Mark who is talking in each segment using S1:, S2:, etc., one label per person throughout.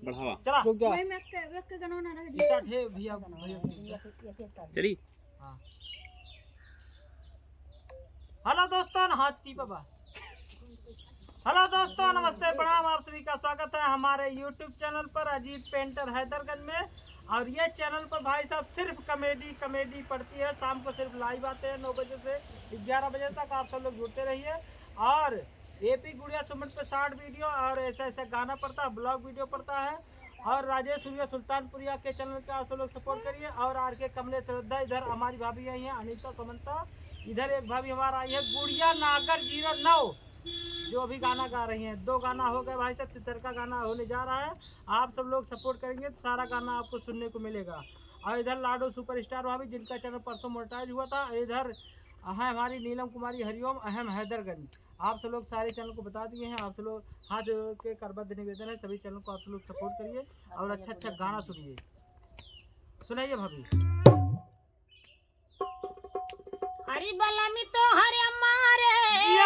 S1: बढ़ावा
S2: चला
S3: रुक जा।
S4: वही मैं एक गाना ना रह
S2: इटा ठे भैया भैया
S1: चली।
S2: हाँ हेलो दोस्तों हाथी बाबा हेलो दोस्तों नमस्ते प्रणाम आप सभी का स्वागत है हमारे YouTube चैनल पर अजीत पेंटर हैदरगंज में। और ये चैनल पर भाई साहब सिर्फ कमेडी पड़ती है। शाम को सिर्फ लाइव आते हैं 9 बजे से 11 बजे तक। आप सब लोग जुड़ते रहिए। और एपी गुड़िया सुमित पे शॉर्ट वीडियो और ऐसा गाना पड़ता है, ब्लॉग वीडियो पड़ता है। और राजेश सूर्या सुल्तानपुरिया के चैनल का आप सब लोग सपोर्ट करिए। और आर के कमलेश श्रद्धा, इधर हमारी भाभी आई है अनीता समंता, इधर एक भाभी हमारा आई है गुड़िया नागर 09 जो अभी गाना गा रही हैं। 2 गाना हो गए भाई साहब, तीसरा का गाना होने जा रहा है। आप सब लोग सपोर्ट करेंगे तो सारा गाना आपको सुनने को मिलेगा। और इधर लाडो सुपरस्टार भाभी जिनका चैनल परसों मोनेटाइज हुआ था। इधर है हमारी नीलम कुमारी हरिओम अहम हैदरगंज। आप सब लोग सारे चैनल को बता दिए हैं। आप सब लोग हाथ जोड़ के करबद्ध निवेदन है सभी चैनल को आप सब लोग सपोर्ट करिए और अच्छा गाना सुनिए। सुनाइए भाभी।
S5: हरि बलमी तो हरे हमारे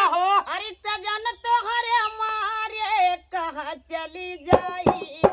S2: हो
S5: हरि सजन तो हरे हमारे कहाँ चली जाई